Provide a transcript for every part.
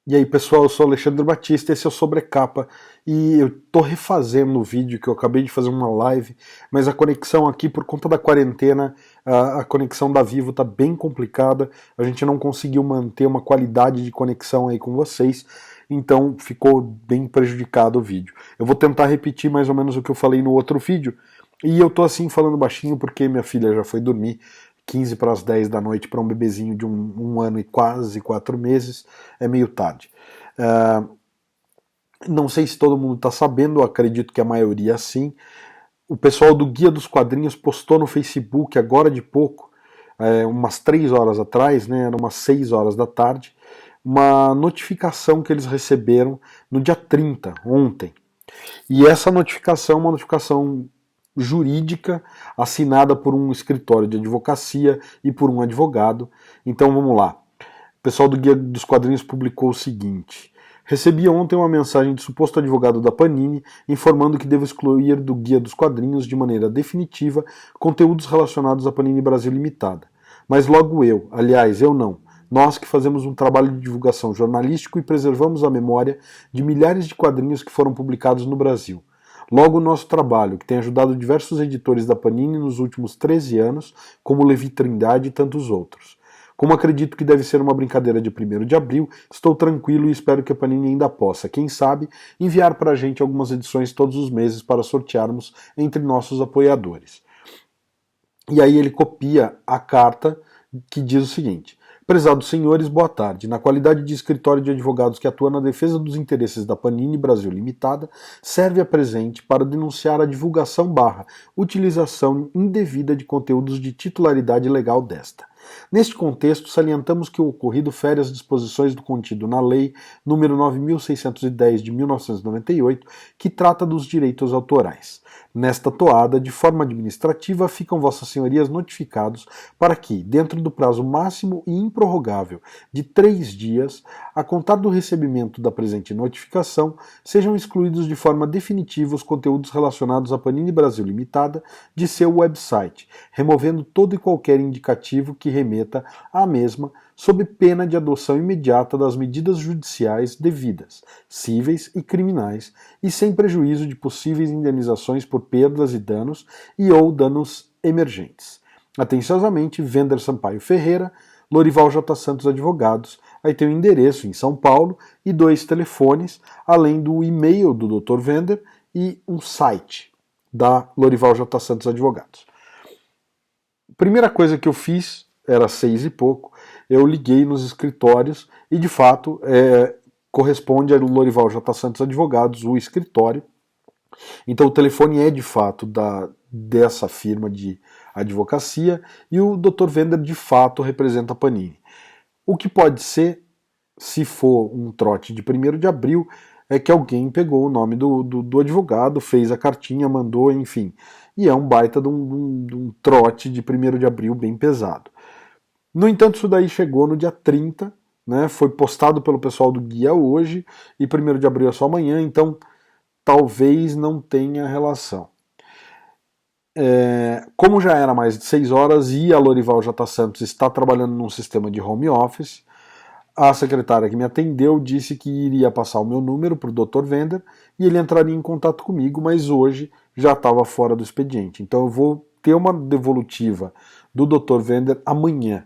E aí pessoal, eu sou Alexandre Batista, esse é o Sobrecapa e eu tô refazendo o vídeo que eu acabei de fazer uma live, mas a conexão aqui por conta da quarentena, a conexão da Vivo tá bem complicada, a gente não conseguiu manter uma qualidade de conexão aí com vocês, então ficou bem prejudicado o vídeo. Eu vou tentar repetir mais ou menos o que eu falei no outro vídeo, e eu tô assim falando baixinho porque minha filha já foi dormir, 15 para as 10 da noite para um bebezinho de um ano e quase 4 meses, é meio tarde. Não sei se todo mundo está sabendo, eu acredito que a maioria sim. O pessoal do Guia dos Quadrinhos postou no Facebook agora de pouco, umas 3 horas atrás, né, eram umas 6 horas da tarde, uma notificação que eles receberam no dia 30, ontem. E essa notificação é uma notificação jurídica assinada por um escritório de advocacia e por um advogado. Então vamos lá. O pessoal do Guia dos Quadrinhos publicou o seguinte: recebi ontem uma mensagem de suposto advogado da Panini informando que devo excluir do Guia dos Quadrinhos de maneira definitiva conteúdos relacionados à Panini Brasil Limitada. Mas logo aliás, eu não. Nós que fazemos um trabalho de divulgação jornalístico e preservamos a memória de milhares de quadrinhos que foram publicados no Brasil. Logo, o nosso trabalho, que tem ajudado diversos editores da Panini nos últimos 13 anos, como Levi Trindade e tantos outros. Como acredito que deve ser uma brincadeira de 1º de abril, estou tranquilo e espero que a Panini ainda possa, quem sabe, enviar para a gente algumas edições todos os meses para sortearmos entre nossos apoiadores. E aí ele copia a carta que diz o seguinte: prezados senhores, boa tarde. Na qualidade de escritório de advogados que atua na defesa dos interesses da Panini Brasil Limitada, serve a presente para denunciar a divulgação / utilização indevida de conteúdos de titularidade legal desta. Neste contexto, salientamos que o ocorrido fere as disposições do contido na Lei nº 9.610 de 1998, que trata dos direitos autorais. Nesta toada, de forma administrativa, ficam vossas senhorias notificados para que, dentro do prazo máximo e improrrogável de 3 dias, a contar do recebimento da presente notificação, sejam excluídos de forma definitiva os conteúdos relacionados à Panini Brasil Limitada de seu website, removendo todo e qualquer indicativo que remeta à mesma, sob pena de adoção imediata das medidas judiciais devidas, cíveis e criminais, e sem prejuízo de possíveis indenizações por perdas e danos e ou danos emergentes. Atenciosamente, Vender Sampaio Ferreira, Lorival J. Santos Advogados. Aí tem o endereço em São Paulo e 2 telefones, além do e-mail do Dr. Vender e um site da Lorival J. Santos Advogados. Primeira coisa que eu fiz, era 6 e pouco, eu liguei nos escritórios e de fato corresponde ao Lorival J. Santos Advogados, o escritório. Então o telefone é de fato dessa firma de advocacia e o Dr. Vender de fato representa a Panini. O que pode ser, se for um trote de 1º de abril, é que alguém pegou o nome do advogado, fez a cartinha, mandou, enfim. E é um baita de um trote de 1º de abril bem pesado. No entanto, isso daí chegou no dia 30, né, foi postado pelo pessoal do Guia hoje, e 1º de abril é só amanhã, então talvez não tenha relação. Como já era mais de 6 horas e a Lorival J. Santos está trabalhando num sistema de home office, a secretária que me atendeu disse que iria passar o meu número para o Dr. Vender e ele entraria em contato comigo, mas hoje já estava fora do expediente. Então eu vou ter uma devolutiva do Dr. Vender amanhã.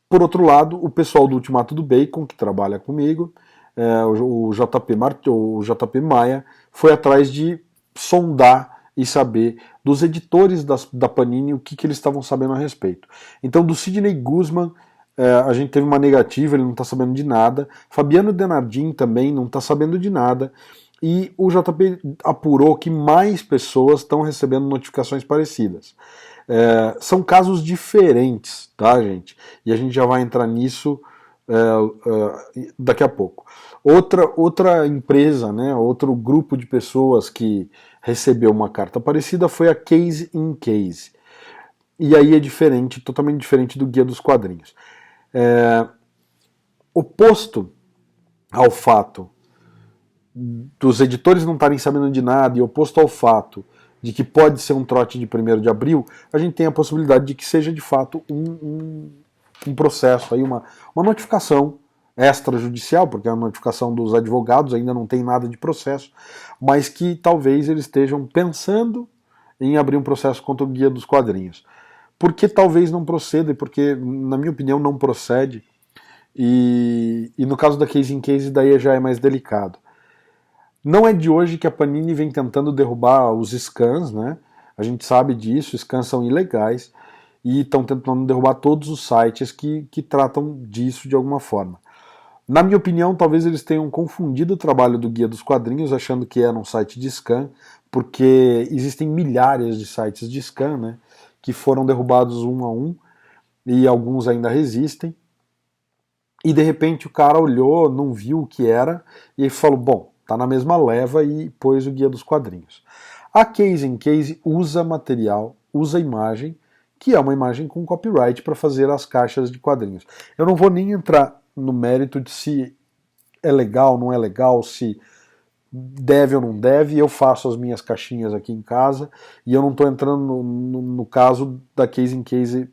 Por outro lado, o pessoal do Ultimato do Bacon, que trabalha comigo, o JP Maia, foi atrás de sondar e saber dos editores da Panini o que eles estavam sabendo a respeito. Então, do Sidney Guzman, a gente teve uma negativa, ele não está sabendo de nada. Fabiano Denardim também não está sabendo de nada. E o JP apurou que mais pessoas estão recebendo notificações parecidas. São casos diferentes, tá, gente? E a gente já vai entrar nisso daqui a pouco. Outra empresa, né, outro grupo de pessoas que recebeu uma carta parecida foi a Case in Case. E aí é diferente, totalmente diferente do Guia dos Quadrinhos. Oposto ao fato dos editores não estarem sabendo de nada e oposto ao fato de que pode ser um trote de 1º de abril, a gente tem a possibilidade de que seja de fato um processo, aí uma notificação extrajudicial, porque é a notificação dos advogados, ainda não tem nada de processo, mas que talvez eles estejam pensando em abrir um processo contra o Guia dos Quadrinhos. Por que talvez não proceda? Porque, na minha opinião, não procede. E no caso da Case in Case, daí já é mais delicado. Não é de hoje que a Panini vem tentando derrubar os scans, né? A gente sabe disso, scans são ilegais e estão tentando derrubar todos os sites que tratam disso de alguma forma. Na minha opinião, talvez eles tenham confundido o trabalho do Guia dos Quadrinhos, achando que era um site de scan, porque existem milhares de sites de scan, né, que foram derrubados um a um, e alguns ainda resistem. E de repente o cara olhou, não viu o que era, e falou, bom, tá na mesma leva, e pôs o Guia dos Quadrinhos. A Case in Case usa material, usa imagem, que é uma imagem com copyright para fazer as caixas de quadrinhos. Eu não vou nem entrar no mérito de se é legal, não é legal, se deve ou não deve. Eu faço as minhas caixinhas aqui em casa e eu não estou entrando no caso da Case in Case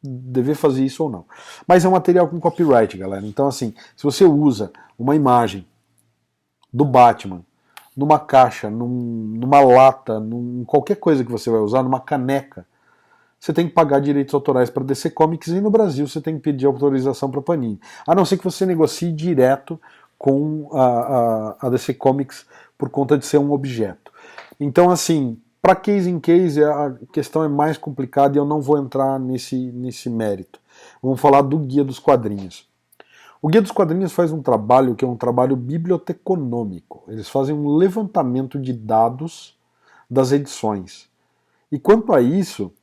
dever fazer isso ou não. Mas é um material com copyright, galera. Então, assim, se você usa uma imagem do Batman numa caixa, numa lata, qualquer coisa que você vai usar, numa caneca, você tem que pagar direitos autorais para DC Comics, e no Brasil você tem que pedir autorização para a Panini. A não ser que você negocie direto com a DC Comics por conta de ser um objeto. Então, assim, para Case in Case a questão é mais complicada e eu não vou entrar nesse mérito. Vamos falar do Guia dos Quadrinhos. O Guia dos Quadrinhos faz um trabalho que é um trabalho biblioteconômico. Eles fazem um levantamento de dados das edições. E quanto a isso,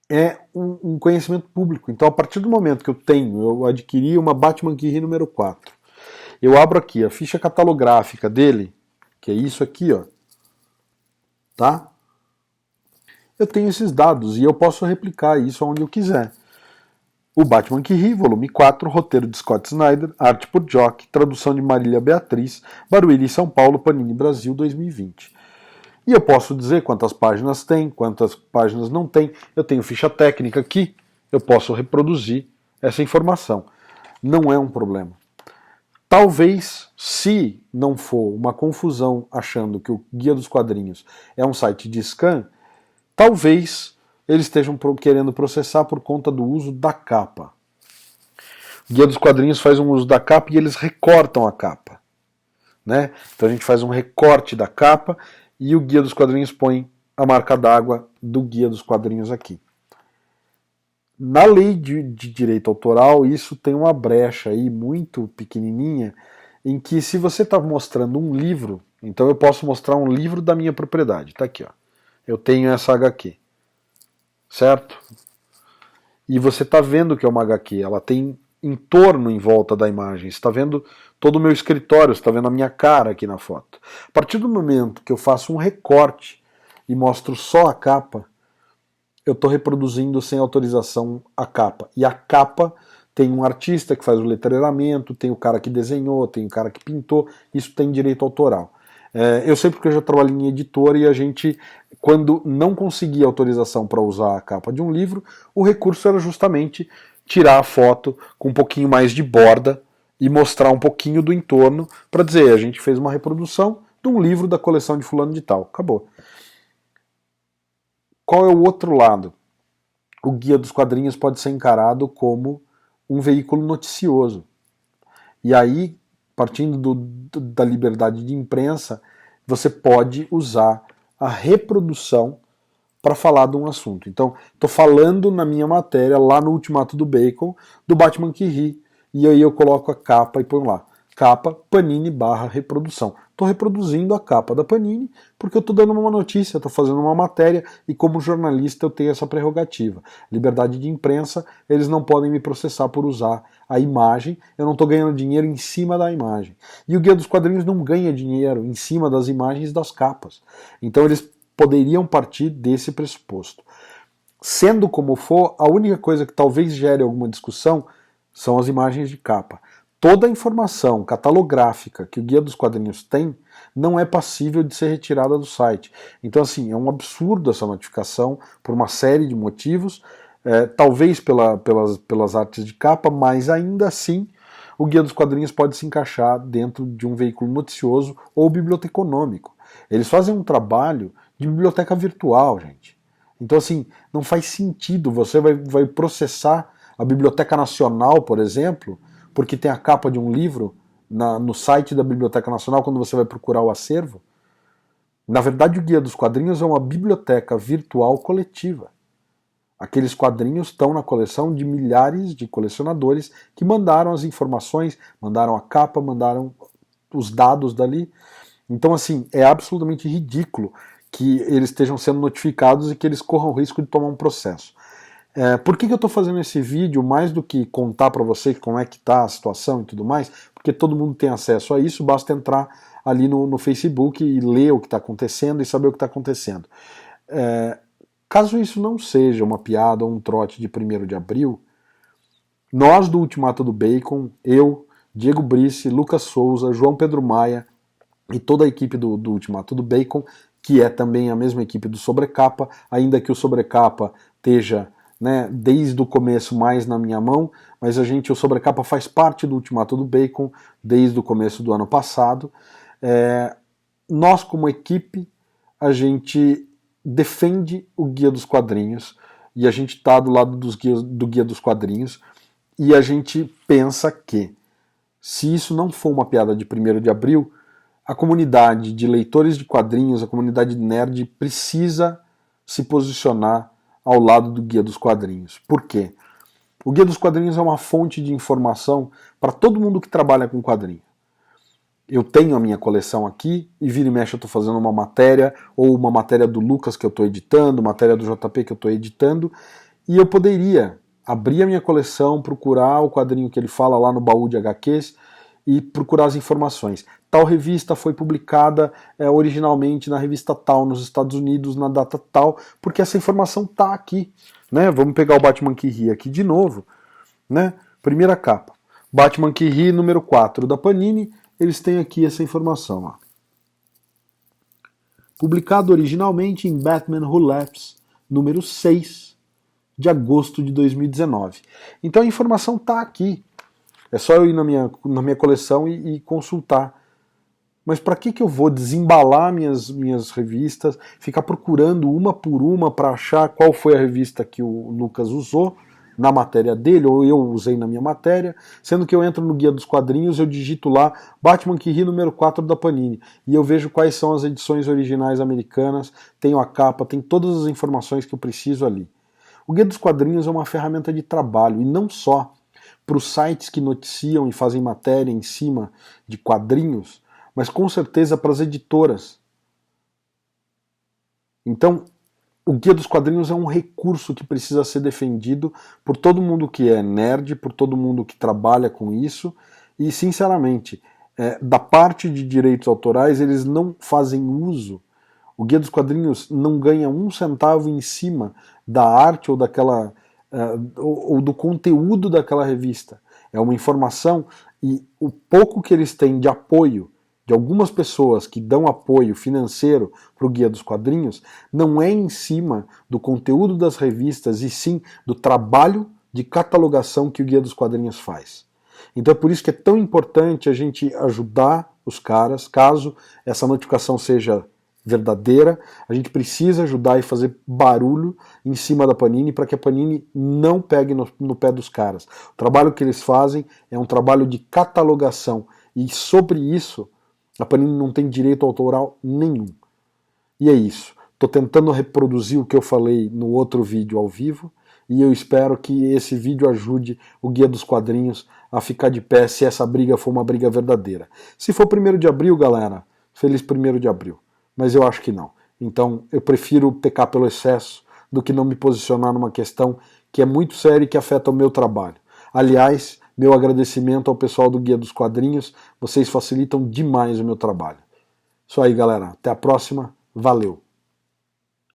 é um conhecimento público. Então, a partir do momento que eu adquiri uma Batman Key número 4, eu abro aqui a ficha catalográfica dele, que é isso aqui, ó, tá? Eu tenho esses dados e eu posso replicar isso onde eu quiser. O Batman Key, volume 4, roteiro de Scott Snyder, arte por Jock, tradução de Marília Beatriz, Barueri, São Paulo, Panini Brasil, 2020. E eu posso dizer quantas páginas tem, quantas páginas não tem. Eu tenho ficha técnica aqui, eu posso reproduzir essa informação. Não é um problema. Talvez, se não for uma confusão achando que o Guia dos Quadrinhos é um site de scan, talvez eles estejam querendo processar por conta do uso da capa. O Guia dos Quadrinhos faz um uso da capa e eles recortam a capa, né? Então a gente faz um recorte da capa e o Guia dos Quadrinhos põe a marca d'água do Guia dos Quadrinhos aqui. Na lei de direito autoral, isso tem uma brecha aí muito pequenininha, em que se você está mostrando um livro, então eu posso mostrar um livro da minha propriedade. Tá aqui, ó. Eu tenho essa HQ, certo? E você está vendo que é uma HQ, ela tem entorno em volta da imagem, você está vendo todo o meu escritório, você está vendo a minha cara aqui na foto. A partir do momento que eu faço um recorte e mostro só a capa, eu estou reproduzindo sem autorização a capa. E a capa tem um artista que faz o letreiramento, tem o cara que desenhou, tem o cara que pintou, isso tem direito autoral. Eu sei porque eu já trabalhei em editora e a gente, quando não conseguia autorização para usar a capa de um livro, o recurso era justamente tirar a foto com um pouquinho mais de borda e mostrar um pouquinho do entorno para dizer, a gente fez uma reprodução de um livro da coleção de fulano de tal. Acabou. Qual é o outro lado? O Guia dos Quadrinhos pode ser encarado como um veículo noticioso. E aí, partindo da liberdade de imprensa, você pode usar a reprodução para falar de um assunto. Então, estou falando na minha matéria, lá no Ultimato do Bacon, do Batman que ri, e aí eu coloco a capa e ponho lá, capa Panini / reprodução. Estou reproduzindo a capa da Panini porque eu estou dando uma notícia, estou fazendo uma matéria e como jornalista eu tenho essa prerrogativa. Liberdade de imprensa, eles não podem me processar por usar a imagem, eu não estou ganhando dinheiro em cima da imagem. E o Guia dos Quadrinhos não ganha dinheiro em cima das imagens das capas. Então eles poderiam partir desse pressuposto. Sendo como for, a única coisa que talvez gere alguma discussão são as imagens de capa. Toda a informação catalográfica que o Guia dos Quadrinhos tem não é passível de ser retirada do site. Então, assim, é um absurdo essa notificação por uma série de motivos, talvez pelas artes de capa, mas ainda assim o Guia dos Quadrinhos pode se encaixar dentro de um veículo noticioso ou biblioteconômico. Eles fazem um trabalho de biblioteca virtual, gente. Então, assim, não faz sentido. Você vai processar a Biblioteca Nacional, por exemplo, porque tem a capa de um livro no site da Biblioteca Nacional quando você vai procurar o acervo. Na verdade, o Guia dos Quadrinhos é uma biblioteca virtual coletiva. Aqueles quadrinhos estão na coleção de milhares de colecionadores que mandaram as informações, mandaram a capa, mandaram os dados dali. Então, assim, é absolutamente ridículo que eles estejam sendo notificados e que eles corram o risco de tomar um processo. Por que eu estou fazendo esse vídeo, mais do que contar para você como é que está a situação e tudo mais? Porque todo mundo tem acesso a isso, basta entrar ali no Facebook e ler o que está acontecendo e saber o que está acontecendo. Caso isso não seja uma piada ou um trote de 1º de abril, nós do Ultimato do Bacon, eu, Diego Brice, Lucas Souza, João Pedro Maia e toda a equipe do Ultimato do Bacon, que é também a mesma equipe do Sobrecapa, ainda que o Sobrecapa esteja, né, desde o começo mais na minha mão, mas o Sobrecapa faz parte do Ultimato do Bacon desde o começo do ano passado. Nós, como equipe, a gente defende o Guia dos Quadrinhos e a gente está do lado do Guia dos Quadrinhos e a gente pensa que, se isso não for uma piada de 1º de abril, a comunidade de leitores de quadrinhos, a comunidade nerd, precisa se posicionar ao lado do Guia dos Quadrinhos. Por quê? O Guia dos Quadrinhos é uma fonte de informação para todo mundo que trabalha com quadrinho. Eu tenho a minha coleção aqui, e vira e mexe eu estou fazendo uma matéria, ou uma matéria do Lucas que eu estou editando, matéria do JP que eu estou editando, e eu poderia abrir a minha coleção, procurar o quadrinho que ele fala lá no baú de HQs, e procurar as informações. Tal revista foi publicada originalmente na revista tal, nos Estados Unidos, na data tal, porque essa informação está aqui. Né? Vamos pegar o Batman que ri aqui de novo. Né? Primeira capa. Batman que ri, número 4 da Panini. Eles têm aqui essa informação. Ó. Publicado originalmente em Batman Who Laughs, número 6 de agosto de 2019. Então a informação está aqui. É só eu ir na minha coleção e consultar. Mas para que eu vou desembalar minhas revistas, ficar procurando uma por uma para achar qual foi a revista que o Lucas usou na matéria dele, ou eu usei na minha matéria, sendo que eu entro no Guia dos Quadrinhos, eu digito lá Batman que ri, número 4 da Panini, e eu vejo quais são as edições originais americanas, tenho a capa, tem todas as informações que eu preciso ali. O Guia dos Quadrinhos é uma ferramenta de trabalho, e não só para os sites que noticiam e fazem matéria em cima de quadrinhos, mas com certeza para as editoras. Então, o Guia dos Quadrinhos é um recurso que precisa ser defendido por todo mundo que é nerd, por todo mundo que trabalha com isso, e, sinceramente, da parte de direitos autorais, eles não fazem uso. O Guia dos Quadrinhos não ganha 1 centavo em cima da arte ou ou do conteúdo daquela revista. É uma informação, e o pouco que eles têm de apoio de algumas pessoas que dão apoio financeiro para o Guia dos Quadrinhos não é em cima do conteúdo das revistas, e sim do trabalho de catalogação que o Guia dos Quadrinhos faz. Então é por isso que é tão importante a gente ajudar os caras, caso essa notificação seja verdadeira, a gente precisa ajudar e fazer barulho em cima da Panini para que a Panini não pegue no pé dos caras. O trabalho que eles fazem é um trabalho de catalogação, e sobre isso a Panini não tem direito autoral nenhum. E é isso. Estou tentando reproduzir o que eu falei no outro vídeo ao vivo, e eu espero que esse vídeo ajude o Guia dos Quadrinhos a ficar de pé se essa briga for uma briga verdadeira. Se for 1º de abril, galera, feliz 1º de abril. Mas eu acho que não. Então eu prefiro pecar pelo excesso do que não me posicionar numa questão que é muito séria e que afeta o meu trabalho. Aliás, meu agradecimento ao pessoal do Guia dos Quadrinhos, vocês facilitam demais o meu trabalho. Isso aí, galera. Até a próxima. Valeu!